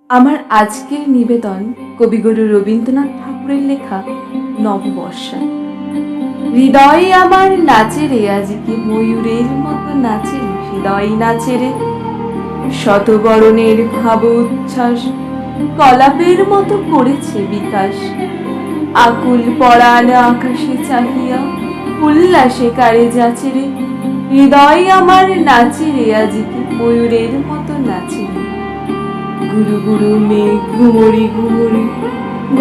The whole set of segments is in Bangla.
আমার আজকের নিবেদন কবিগুরু রবীন্দ্রনাথ ঠাকুরের লেখা নববর্ষা। হৃদয়ে আমার নাচে রে, আজকে ময়ূরের মতো নাচে রে, হৃদয় নাচে রে। শতবরণের ভাব উচ্ছ্বাস কলাপের মতো করেছে বিকাশ। আকুল পরাণ আকাশে চাহিয়া উল্লাসে কারে যাচে রে, হৃদয় আমার নাচে রে, আজকে ময়ূরের মতো নাচে রে। গুরু গুরু মেঘ ঘুমরি ঘুমরি,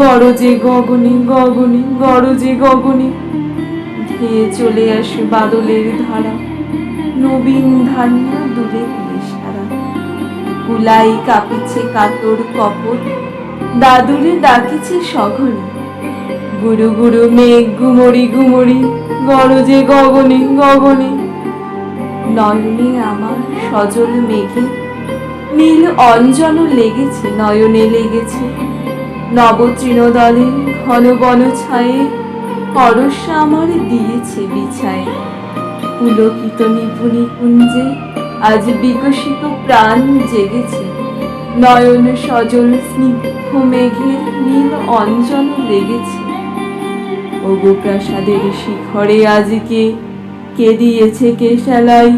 গরজে গগনে গগনে, গরজে গগনে। ধেয়ে চলে আসে বাদলের ধারা, নবীন ধান্য দূরে দূরে সারা। কুলাই কাঁপিছে কাতর কপট, দাদুরে ডাকিছে সঘনে। গুরু গুরু মেঘ ঘুমরি ঘুমরি, গরজে গগনে গগনে। নয়নে আমার সজল মেঘে নীল অঞ্জন লেগেছে, নয়নে লেগেছে। নবতৃণদলে ঘন বন ছায়ে পরশা আমার দিয়েছে বিছায়ে। পুলকিত নিপুণী কুঞ্জে আজ বিকশিত প্রাণ জেগেছে। নয়ন সজল স্নিগ্ধ মেঘের নীল অঞ্জন লেগেছে। ওগো প্রাসাদের শিখরে আজকে কে দিয়েছে কেশালাই,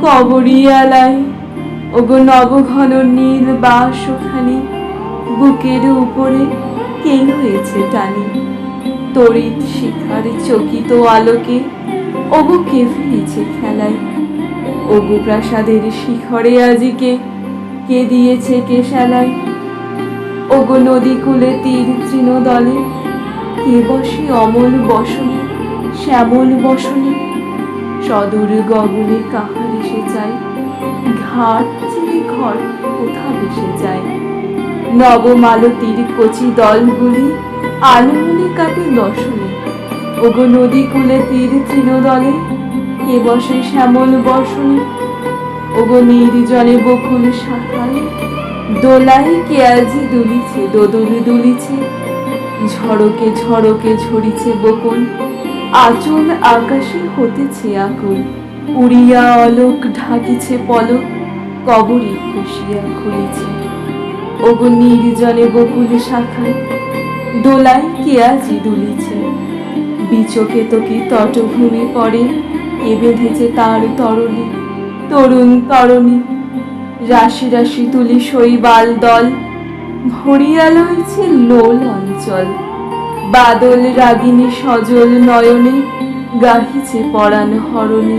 কবরিয়ালাই। ওগো নবঘন নীল বাসখানি বুকের উপরে কে লয়েছে টানি। তড়িৎ শিখার চকিত আলোকে ওগো কে ফিরেছে খেলায়। ওগো প্রাসাদের শিখরে আজকে কে দিয়েছে কেশালাই। ওগো নদী কূলে তীর তৃণদলে কে বসে অমল বসনে, শ্যামল বসনে। সদূর গগনে কাহার এসে যায়, ঘাট ছেড়ে ঘর কোথা ভেসে যায়। নবমালতীর কচি দলগুলি আনমনে কাটে দশনে। ওগো নদী কূলে তীর তৃণদলে কে বসে শ্যামল বসনে। ওগো নির্জনে বকুল শাখায় দোলাই কে আজি দুলিছে, দোদুল দুলিছে। ঝড়কে ঝড়কে ঝরিছে বকুল, আঁচল আকাশে হতেছে আকুল। উড়িয়া অলোক ঢাকিছে পলক, কবরে খুশিয়া খুলিছে। ওগো নির্জনে বকুল শাখায় দোলাই কে আজি দুলিছে। বিচকে তো কি তটভূমি পড়ে, কে বেঁধেছে তার তরণী, তরুণ তরণী। রাশি রাশি তুলি শৈবাল দল ভরিয়া লইছে লোল অঞ্চল। বাদল রাগিনী সজল নয়নে গাহিছে পরাণ হরণে।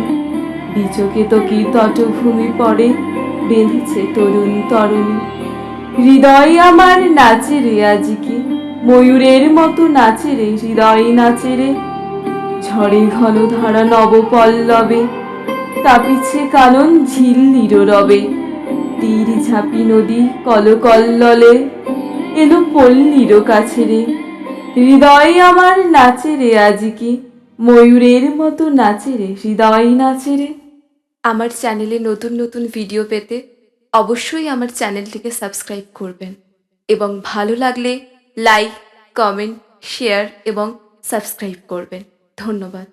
বিচকে তো কি তটভূমি পড়ে, বেঁধেছে তরুণ তরণী। হৃদয় আমার নাচে রে, আজকে ময়ূরের মতো নাচে রে, হৃদয় নাচে রে। ঝড়ে ঘন ধারা নবপল্লবে কাঁপিছে কানন ঝিল্লির রবে। তীর ঝাঁপি নদী কলকল্ললে এলো পল্লীর কাছে রে। হৃদয় আমার নাচে রে, আজকে ময়ূরের মতো নাচে রে, হৃদয় নাচে রে। আমার চ্যানেলে নতুন নতুন ভিডিও পেতে অবশ্যই আমার চ্যানেলটিকে সাবস্ক্রাইব করবেন এবং ভালো লাগলে লাইক, কমেন্ট, শেয়ার এবং সাবস্ক্রাইব করবেন। ধন্যবাদ।